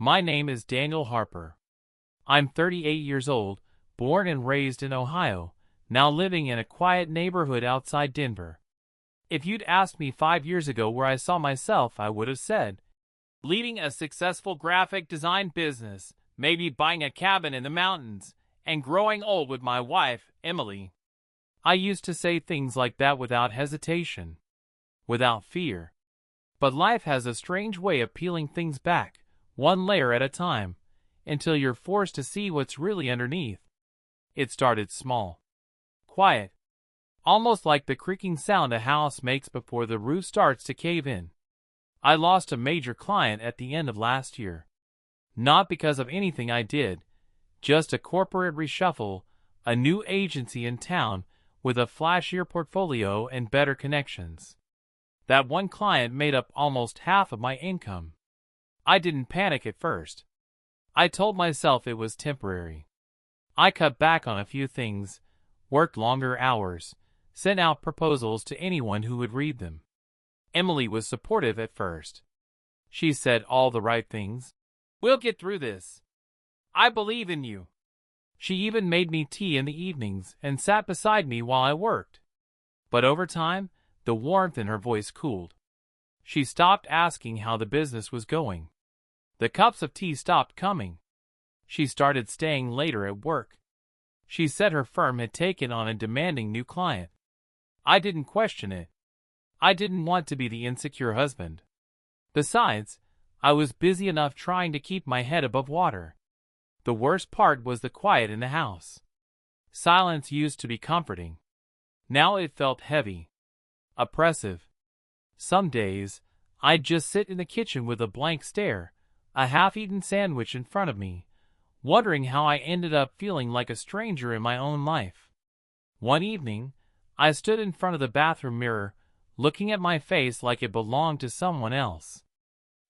My name is Daniel Harper. I'm 38 years old, born and raised in Ohio, now living in a quiet neighborhood outside Denver. If you'd asked me 5 years ago where I saw myself, I would have said, leading a successful graphic design business, maybe buying a cabin in the mountains, and growing old with my wife, Emily. I used to say things like that without hesitation, without fear. But life has a strange way of peeling things back, one layer at a time, until you're forced to see what's really underneath. It started small, quiet, almost like the creaking sound a house makes before the roof starts to cave in. I lost a major client at the end of last year. Not because of anything I did, just a corporate reshuffle, a new agency in town with a flashier portfolio and better connections. That one client made up almost half of my income. I didn't panic at first. I told myself it was temporary. I cut back on a few things, worked longer hours, sent out proposals to anyone who would read them. Emily was supportive at first. She said all the right things. "We'll get through this. I believe in you." She even made me tea in the evenings and sat beside me while I worked. But over time, the warmth in her voice cooled. She stopped asking how the business was going. The cups of tea stopped coming. She started staying later at work. She said her firm had taken on a demanding new client. I didn't question it. I didn't want to be the insecure husband. Besides, I was busy enough trying to keep my head above water. The worst part was the quiet in the house. Silence used to be comforting. Now it felt heavy, oppressive. Some days, I'd just sit in the kitchen with a blank stare, a half-eaten sandwich in front of me, wondering how I ended up feeling like a stranger in my own life. One evening, I stood in front of the bathroom mirror, looking at my face like it belonged to someone else.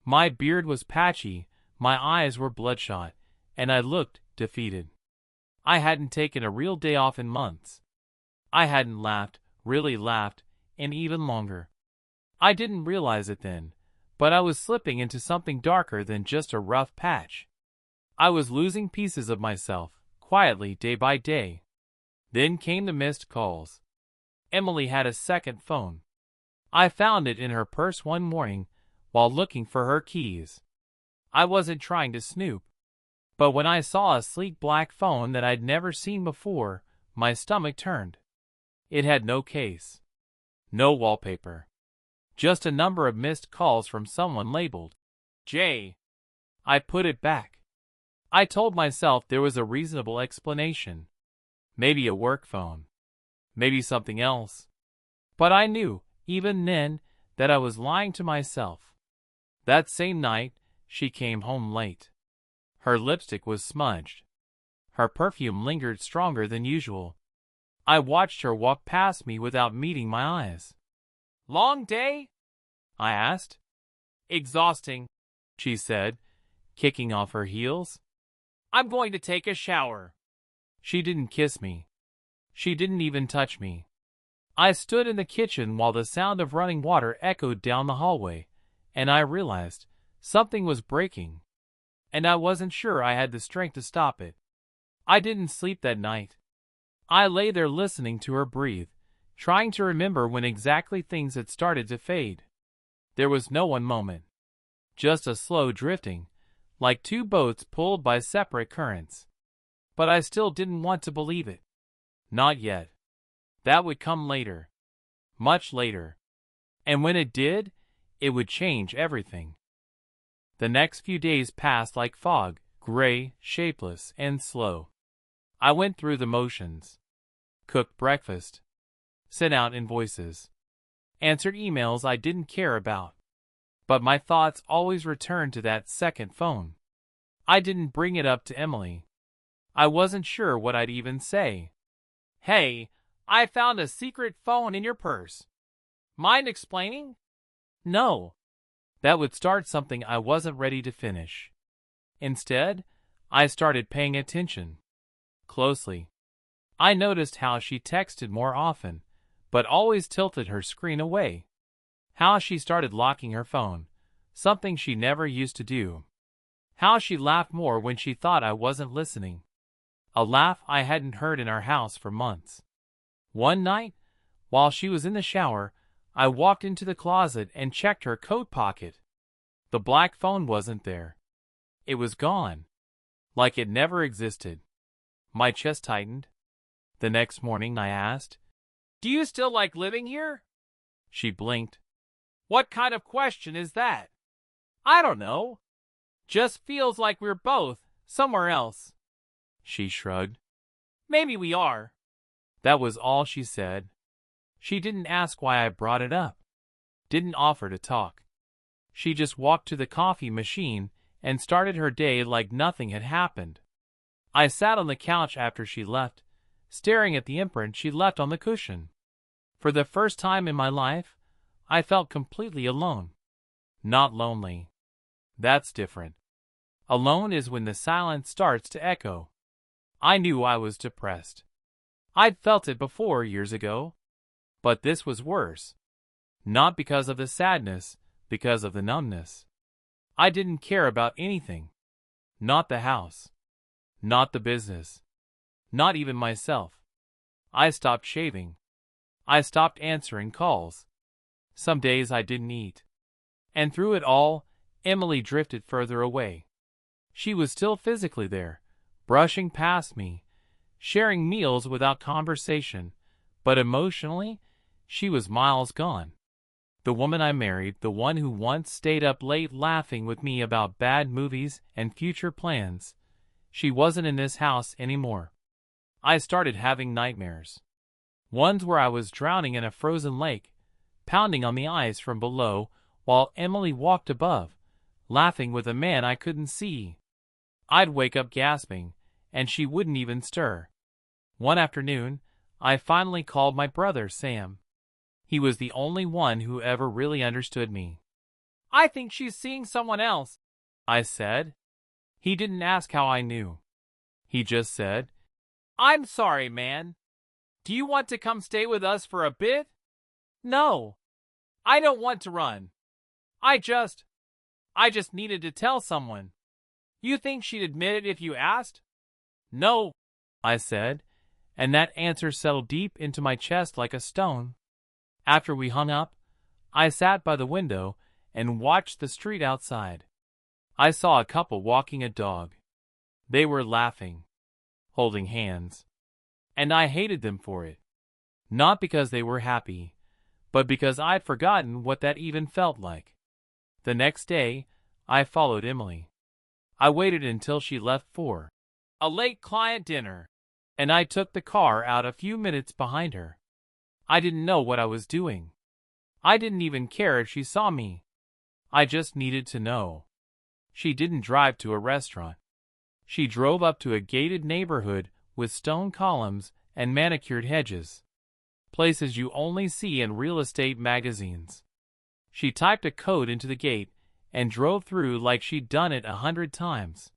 My beard was patchy, my eyes were bloodshot, and I looked defeated. I hadn't taken a real day off in months. I hadn't laughed, really laughed, in even longer. I didn't realize it then, but I was slipping into something darker than just a rough patch. I was losing pieces of myself, quietly, day by day. Then came the missed calls. Emily had a second phone. I found it in her purse one morning while looking for her keys. I wasn't trying to snoop. But when I saw a sleek black phone that I'd never seen before, my stomach turned. It had no case, no wallpaper, just a number of missed calls from someone labeled J. I put it back. I told myself there was a reasonable explanation. Maybe a work phone. Maybe something else. But I knew, even then, that I was lying to myself. That same night, she came home late. Her lipstick was smudged. Her perfume lingered stronger than usual. I watched her walk past me without meeting my eyes. "Long day?" I asked. "Exhausting," she said, kicking off her heels. "I'm going to take a shower." She didn't kiss me. She didn't even touch me. I stood in the kitchen while the sound of running water echoed down the hallway, and I realized something was breaking. And I wasn't sure I had the strength to stop it. I didn't sleep that night. I lay there listening to her breathe, trying to remember when exactly things had started to fade. There was no one moment. Just a slow drifting, like two boats pulled by separate currents. But I still didn't want to believe it. Not yet. That would come later. Much later. And when it did, it would change everything. The next few days passed like fog, gray, shapeless, and slow. I went through the motions. Cooked breakfast. Sent out invoices. Answered emails I didn't care about. But my thoughts always returned to that second phone. I didn't bring it up to Emily. I wasn't sure what I'd even say. "Hey, I found a secret phone in your purse. Mind explaining?" No. That would start something I wasn't ready to finish. Instead, I started paying attention. Closely. I noticed how she texted more often, but always tilted her screen away. How she started locking her phone, something she never used to do. How she laughed more when she thought I wasn't listening. A laugh I hadn't heard in our house for months. One night, while she was in the shower, I walked into the closet and checked her coat pocket. The black phone wasn't there. It was gone, like it never existed. My chest tightened. The next morning I asked, "Do you still like living here?" She blinked. "What kind of question is that?" "I don't know. Just feels like we're both somewhere else." She shrugged. "Maybe we are." That was all she said. She didn't ask why I brought it up. Didn't offer to talk. She just walked to the coffee machine and started her day like nothing had happened. I sat on the couch after she left, staring at the imprint she left on the cushion. For the first time in my life, I felt completely alone. Not lonely. That's different. Alone is when the silence starts to echo. I knew I was depressed. I'd felt it before years ago. But this was worse. Not because of the sadness, because of the numbness. I didn't care about anything. Not the house. Not the business. Not even myself. I stopped shaving. I stopped answering calls. Some days I didn't eat. And through it all, Emily drifted further away. She was still physically there, brushing past me, sharing meals without conversation, but emotionally, she was miles gone. The woman I married, the one who once stayed up late laughing with me about bad movies and future plans, she wasn't in this house anymore. I started having nightmares. Ones where I was drowning in a frozen lake, pounding on the ice from below while Emily walked above, laughing with a man I couldn't see. I'd wake up gasping, and she wouldn't even stir. One afternoon, I finally called my brother, Sam. He was the only one who ever really understood me. "I think she's seeing someone else," I said. He didn't ask how I knew. He just said, "I'm sorry, man. Do you want to come stay with us for a bit?" "No. I don't want to run. I just needed to tell someone." "You think she'd admit it if you asked?" "No," I said, and that answer settled deep into my chest like a stone. After we hung up, I sat by the window and watched the street outside. I saw a couple walking a dog. They were laughing, holding hands, and I hated them for it. Not because they were happy, but because I'd forgotten what that even felt like. The next day, I followed Emily. I waited until she left for a late client dinner, and I took the car out a few minutes behind her. I didn't know what I was doing. I didn't even care if she saw me. I just needed to know. She didn't drive to a restaurant. She drove up to a gated neighborhood with stone columns and manicured hedges. Places you only see in real estate magazines. She typed a code into the gate and drove through like she'd done it 100 times.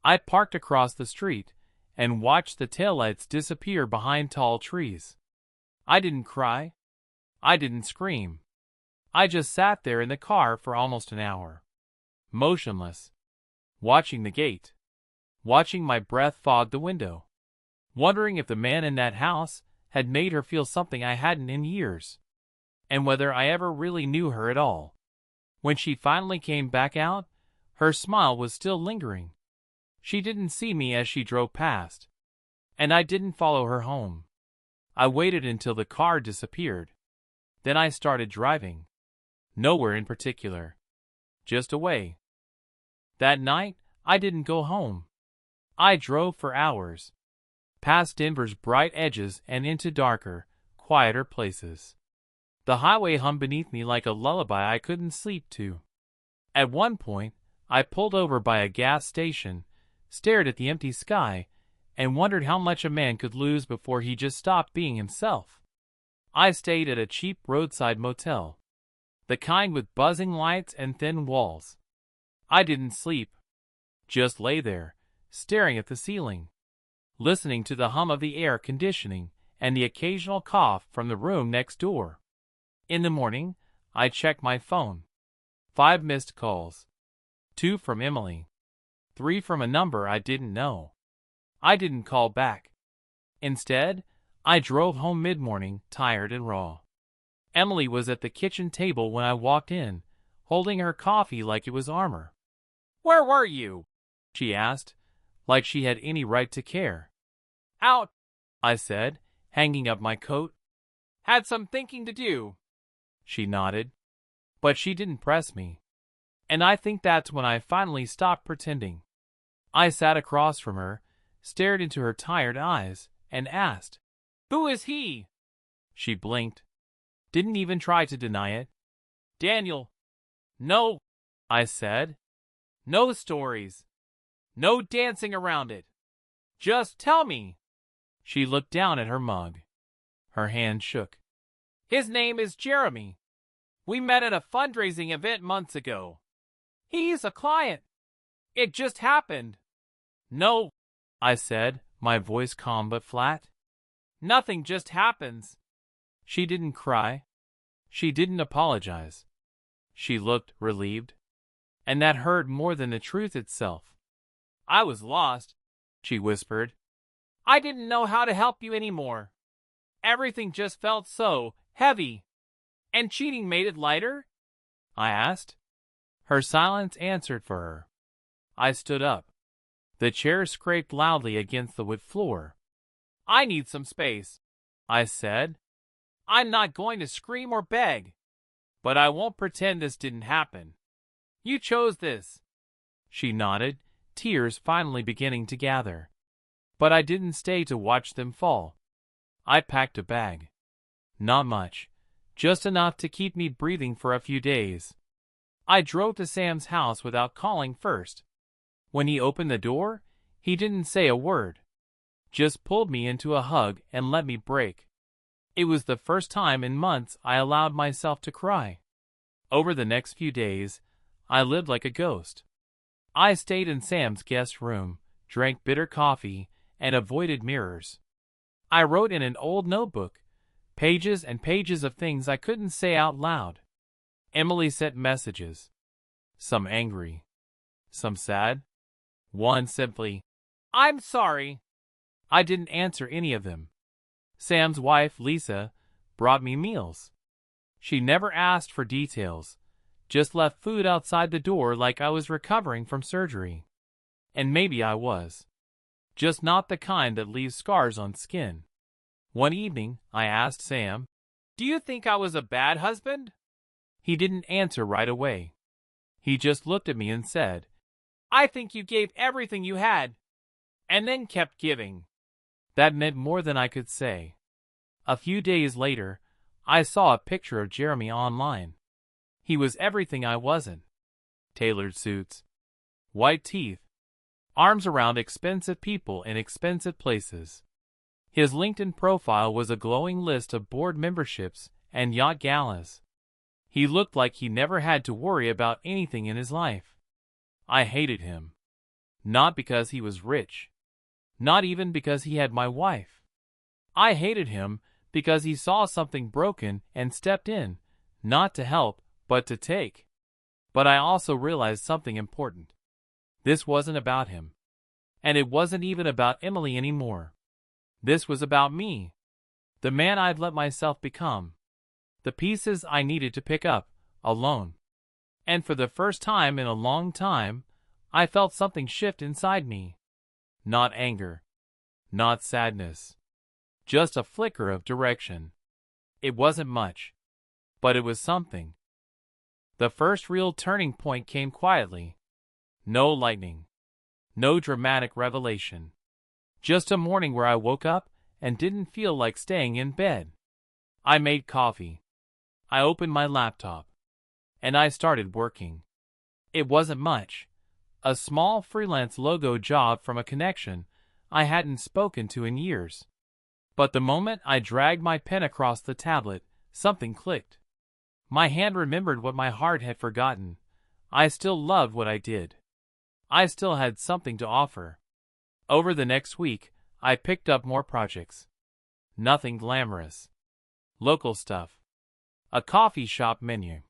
I parked across the street and watched the taillights disappear behind tall trees. I didn't cry. I didn't scream. I just sat there in the car for almost an hour. Motionless. Watching the gate. Watching my breath fog the window. Wondering if the man in that house had made her feel something I hadn't in years. And whether I ever really knew her at all. When she finally came back out, her smile was still lingering. She didn't see me as she drove past. And I didn't follow her home. I waited until the car disappeared. Then I started driving. Nowhere in particular. Just away. That night, I didn't go home. I drove for hours. Past Denver's bright edges and into darker, quieter places. The highway hummed beneath me like a lullaby I couldn't sleep to. At one point, I pulled over by a gas station, stared at the empty sky, and wondered how much a man could lose before he just stopped being himself. I stayed at a cheap roadside motel. The kind with buzzing lights and thin walls. I didn't sleep. Just lay there, staring at the ceiling. Listening to the hum of the air conditioning and the occasional cough from the room next door. In the morning, I checked my phone. 5 missed calls. 2 from Emily. 3 from a number I didn't know. I didn't call back. Instead, I drove home mid-morning, tired and raw. Emily was at the kitchen table when I walked in, holding her coffee like it was armor. "Where were you?" she asked, like she had any right to care. "Out," I said, hanging up my coat. "Had some thinking to do." She nodded, but she didn't press me. And I think that's when I finally stopped pretending. I sat across from her, stared into her tired eyes, and asked, "Who is he?" She blinked. Didn't even try to deny it. "Daniel." "No," I said. "No stories. No dancing around it. Just tell me." She looked down at her mug. Her hand shook. "His name is Jeremy. We met at a fundraising event months ago. He's a client. It just happened." "No," I said, my voice calm but flat. "Nothing just happens." She didn't cry. She didn't apologize. She looked relieved. And that hurt more than the truth itself. "I was lost," she whispered. "I didn't know how to help you anymore. Everything just felt so heavy." "And cheating made it lighter?" I asked. Her silence answered for her. I stood up. The chair scraped loudly against the wood floor. "I need some space," I said. "I'm not going to scream or beg, but I won't pretend this didn't happen. You chose this." She nodded, tears finally beginning to gather. But I didn't stay to watch them fall. I packed a bag. Not much, just enough to keep me breathing for a few days. I drove to Sam's house without calling first. When he opened the door, he didn't say a word. Just pulled me into a hug and let me break. It was the first time in months I allowed myself to cry. Over the next few days, I lived like a ghost. I stayed in Sam's guest room, drank bitter coffee, and avoided mirrors. I wrote in an old notebook, pages and pages of things I couldn't say out loud. Emily sent messages. Some angry. Some sad. One simply, "I'm sorry." I didn't answer any of them. Sam's wife, Lisa, brought me meals. She never asked for details, just left food outside the door like I was recovering from surgery. And maybe I was. Just not the kind that leaves scars on skin. One evening, I asked Sam, "Do you think I was a bad husband?" He didn't answer right away. He just looked at me and said, "I think you gave everything you had, and then kept giving." That meant more than I could say. A few days later, I saw a picture of Jeremy online. He was everything I wasn't. Tailored suits, white teeth, arms around expensive people in expensive places. His LinkedIn profile was a glowing list of board memberships and yacht galas. He looked like he never had to worry about anything in his life. I hated him. Not because he was rich. Not even because he had my wife. I hated him because he saw something broken and stepped in, not to help, but to take. But I also realized something important. This wasn't about him. And it wasn't even about Emily anymore. This was about me. The man I'd let myself become. The pieces I needed to pick up, alone. And for the first time in a long time, I felt something shift inside me. Not anger. Not sadness. Just a flicker of direction. It wasn't much. But it was something. The first real turning point came quietly. No lightning. No dramatic revelation. Just a morning where I woke up and didn't feel like staying in bed. I made coffee. I opened my laptop. And I started working. It wasn't much. A small freelance logo job from a connection I hadn't spoken to in years. But the moment I dragged my pen across the tablet, something clicked. My hand remembered what my heart had forgotten. I still loved what I did. I still had something to offer. Over the next week, I picked up more projects. Nothing glamorous. Local stuff. A coffee shop menu.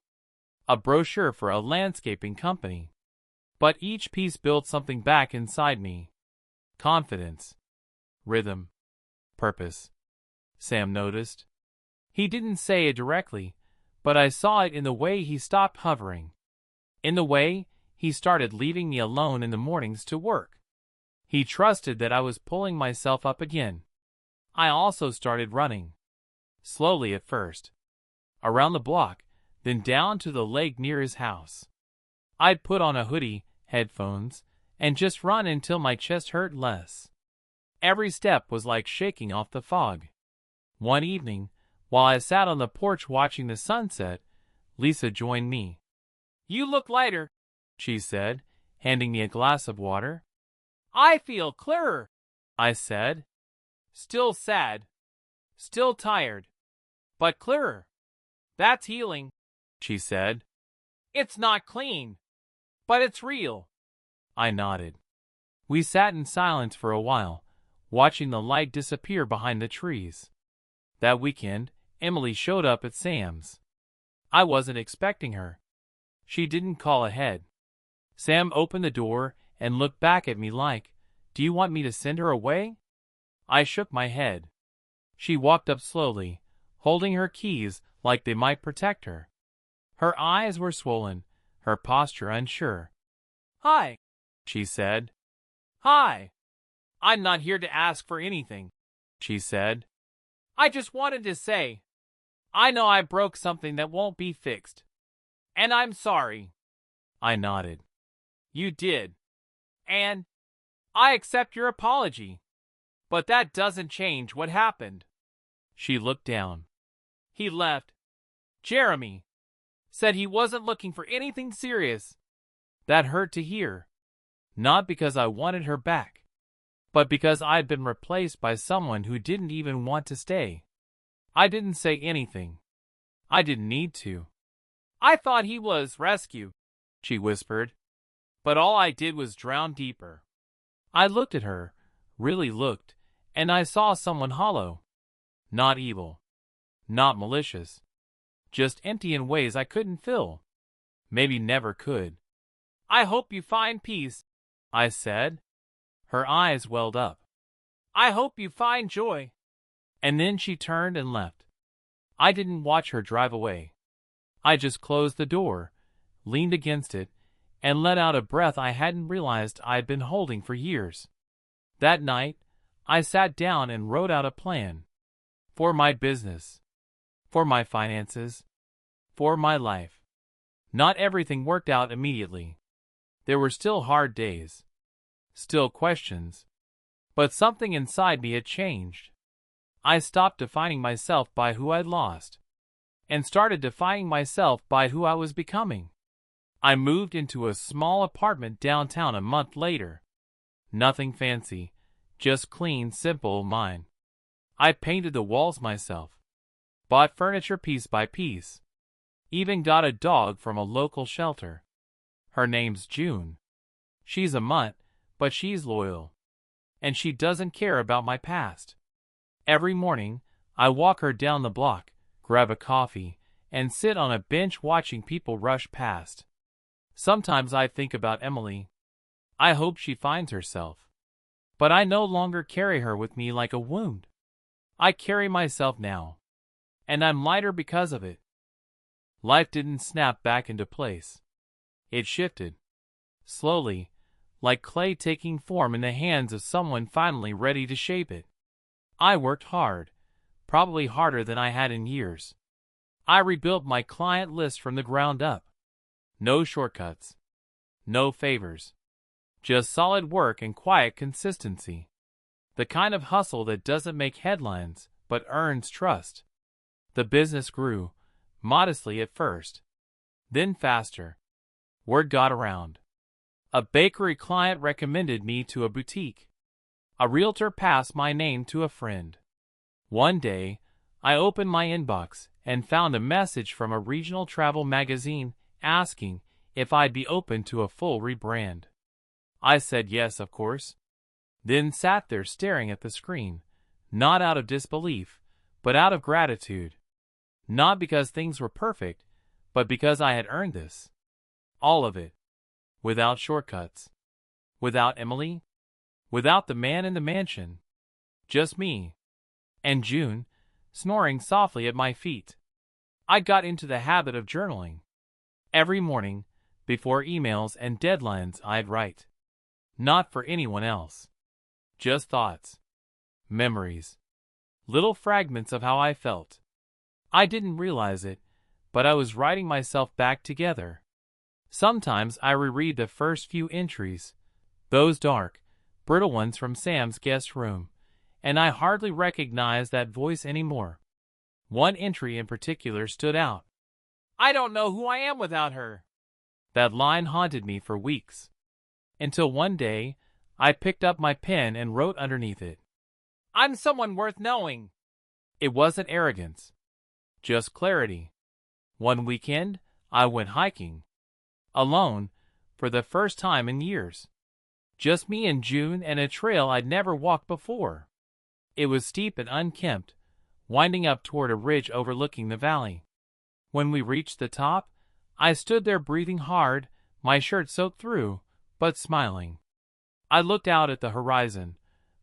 A brochure for a landscaping company. But each piece built something back inside me. Confidence. Rhythm. Purpose. Sam noticed. He didn't say it directly, but I saw it in the way he stopped hovering. In the way he started leaving me alone in the mornings to work. He trusted that I was pulling myself up again. I also started running. Slowly at first. Around the block, then down to the lake near his house. I'd put on a hoodie, headphones, and just run until my chest hurt less. Every step was like shaking off the fog. One evening, while I sat on the porch watching the sunset, Lisa joined me. "You look lighter," she said, handing me a glass of water. "I feel clearer," I said. "Still sad. Still tired. But clearer." "That's healing," she said. "It's not clean, but it's real." I nodded. We sat in silence for a while, watching the light disappear behind the trees. That weekend, Emily showed up at Sam's. I wasn't expecting her. She didn't call ahead. Sam opened the door and looked back at me like, "Do you want me to send her away?" I shook my head. She walked up slowly, holding her keys like they might protect her. Her eyes were swollen, her posture unsure. "Hi," she said. "Hi. I'm not here to ask for anything," she said. "I just wanted to say, I know I broke something that won't be fixed. And I'm sorry." I nodded. "You did. And I accept your apology. But that doesn't change what happened." She looked down. "He left. Jeremy said he wasn't looking for anything serious." That hurt to hear. Not because I wanted her back, but because I'd been replaced by someone who didn't even want to stay. I didn't say anything. I didn't need to. "I thought he was rescue," she whispered. But all I did was drown deeper. I looked at her, really looked, and I saw someone hollow. Not evil. Not malicious. Just empty in ways I couldn't fill. Maybe never could. "I hope you find peace," I said. Her eyes welled up. "I hope you find joy." And then she turned and left. I didn't watch her drive away. I just closed the door, leaned against it, and let out a breath I hadn't realized I'd been holding for years. That night, I sat down and wrote out a plan. For my business. For my finances. For my life. Not everything worked out immediately. There were still hard days. Still questions. But something inside me had changed. I stopped defining myself by who I'd lost, and started defining myself by who I was becoming. I moved into a small apartment downtown a month later. Nothing fancy, just clean, simple mine. I painted the walls myself, bought furniture piece by piece, even got a dog from a local shelter. Her name's June. She's a mutt, but she's loyal, and she doesn't care about my past. Every morning, I walk her down the block, grab a coffee, and sit on a bench watching people rush past. Sometimes I think about Emily. I hope she finds herself. But I no longer carry her with me like a wound. I carry myself now. And I'm lighter because of it. Life didn't snap back into place. It shifted. Slowly, like clay taking form in the hands of someone finally ready to shape it. I worked hard, probably harder than I had in years. I rebuilt my client list from the ground up. No shortcuts. No favors. Just solid work and quiet consistency. The kind of hustle that doesn't make headlines, but earns trust. The business grew, modestly at first. Then faster. Word got around. A bakery client recommended me to a boutique. A realtor passed my name to a friend. One day, I opened my inbox and found a message from a regional travel magazine asking if I'd be open to a full rebrand. I said yes, of course. Then sat there staring at the screen, not out of disbelief, but out of gratitude. Not because things were perfect, but because I had earned this. All of it. Without shortcuts. Without Emily. Without the man in the mansion. Just me. And June, snoring softly at my feet. I got into the habit of journaling. Every morning, before emails and deadlines, I'd write. Not for anyone else. Just thoughts. Memories. Little fragments of how I felt. I didn't realize it, but I was writing myself back together. Sometimes I reread the first few entries, those dark, brittle ones from Sam's guest room, and I hardly recognize that voice anymore. One entry in particular stood out. "I don't know who I am without her." That line haunted me for weeks. Until one day, I picked up my pen and wrote underneath it, "I'm someone worth knowing." It wasn't arrogance. Just clarity. One weekend, I went hiking. Alone, for the first time in years. Just me and June and a trail I'd never walked before. It was steep and unkempt, winding up toward a ridge overlooking the valley. When we reached the top, I stood there breathing hard, my shirt soaked through, but smiling. I looked out at the horizon,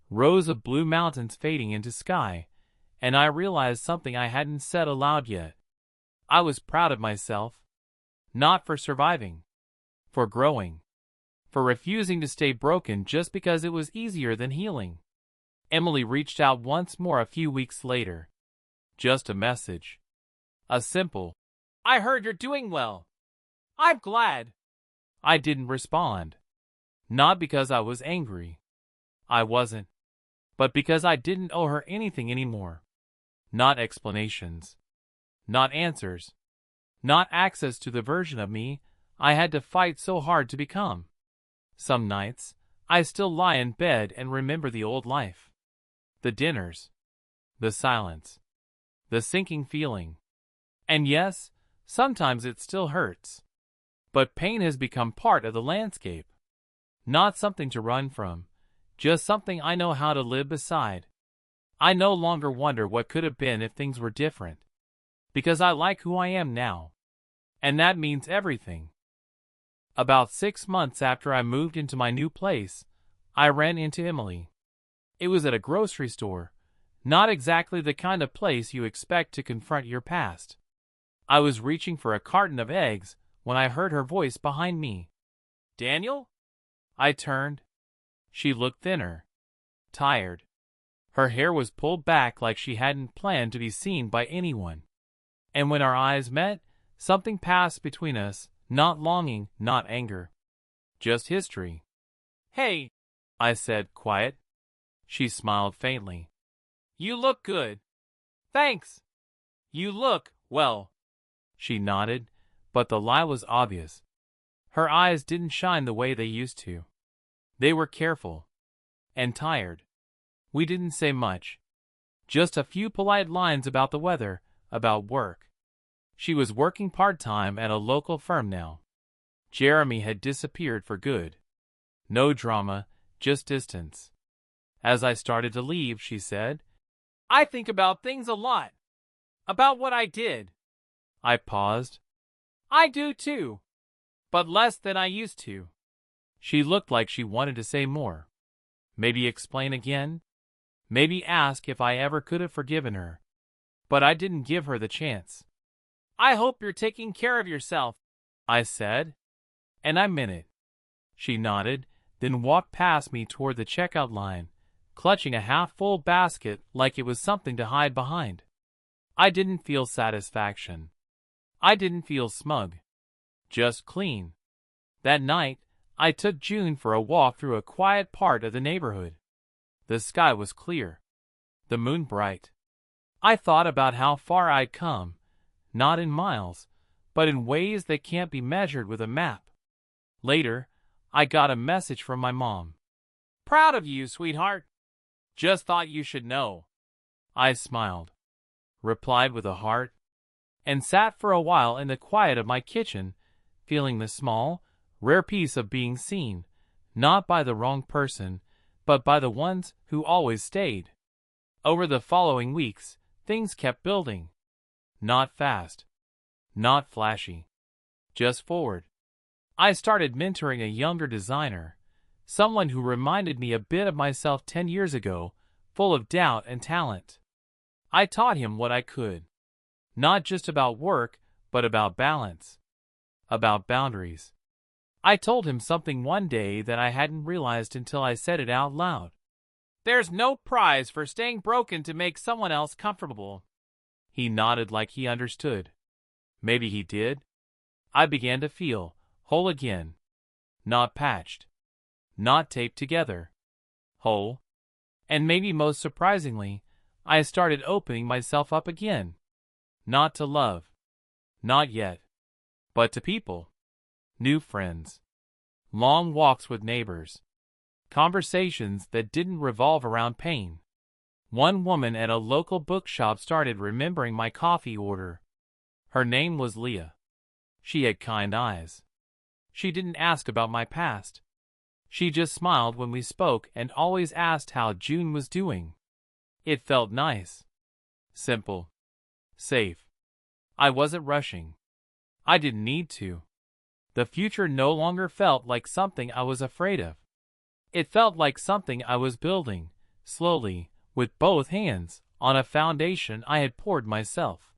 rows of blue mountains fading into sky, and I realized something I hadn't said aloud yet. I was proud of myself. Not for surviving. For growing. For refusing to stay broken just because it was easier than healing. Emily reached out once more a few weeks later. Just a message. A simple, "I heard you're doing well. I'm glad." I didn't respond. Not because I was angry. I wasn't. But because I didn't owe her anything anymore. Not explanations. Not answers. Not access to the version of me I had to fight so hard to become. Some nights, I still lie in bed and remember the old life. The dinners. The silence. The sinking feeling. And yes, sometimes it still hurts. But pain has become part of the landscape. Not something to run from, just something I know how to live beside. I no longer wonder what could have been if things were different. Because I like who I am now. And that means everything. About 6 months after I moved into my new place, I ran into Emily. It was at a grocery store, not exactly the kind of place you expect to confront your past. I was reaching for a carton of eggs when I heard her voice behind me. "Daniel?" I turned. She looked thinner. Tired. Her hair was pulled back like she hadn't planned to be seen by anyone. And when our eyes met, something passed between us, not longing, not anger. Just history. "Hey," I said, quiet. She smiled faintly. "You look good." "Thanks." "You look, well." She nodded, but the lie was obvious. Her eyes didn't shine the way they used to. They were careful. And tired. We didn't say much. Just a few polite lines about the weather, about work. She was working part-time at a local firm now. Jeremy had disappeared for good. No drama, just distance. As I started to leave, she said, "I think about things a lot. About what I did." I paused. "I do too. But less than I used to." She looked like she wanted to say more. Maybe explain again. Maybe ask if I ever could have forgiven her. But I didn't give her the chance. "I hope you're taking care of yourself," I said. And I meant it. She nodded, then walked past me toward the checkout line, clutching a half-full basket like it was something to hide behind. I didn't feel satisfaction. I didn't feel smug. Just clean. That night, I took June for a walk through a quiet part of the neighborhood. The sky was clear. The moon bright. I thought about how far I'd come, not in miles, but in ways that can't be measured with a map. Later, I got a message from my mom. "Proud of you, sweetheart. Just thought you should know." I smiled, replied with a heart, and sat for a while in the quiet of my kitchen, feeling the small, rare peace of being seen, not by the wrong person, but by the ones who always stayed. Over the following weeks, things kept building. Not fast. Not flashy. Just forward. I started mentoring a younger designer, someone who reminded me a bit of myself 10 years ago, full of doubt and talent. I taught him what I could. Not just about work, but about balance. About boundaries. I told him something one day that I hadn't realized until I said it out loud. There's no prize for staying broken to make someone else comfortable. He nodded like he understood. Maybe he did. I began to feel whole again. Not patched. Not taped together. Whole. And maybe most surprisingly, I started opening myself up again. Not to love. Not yet. But to people. New friends. Long walks with neighbors. Conversations that didn't revolve around pain. One woman at a local bookshop started remembering my coffee order. Her name was Leah. She had kind eyes. She didn't ask about my past. She just smiled when we spoke and always asked how June was doing. It felt nice. Simple. Safe. I wasn't rushing. I didn't need to. The future no longer felt like something I was afraid of. It felt like something I was building, slowly, with both hands, on a foundation I had poured myself.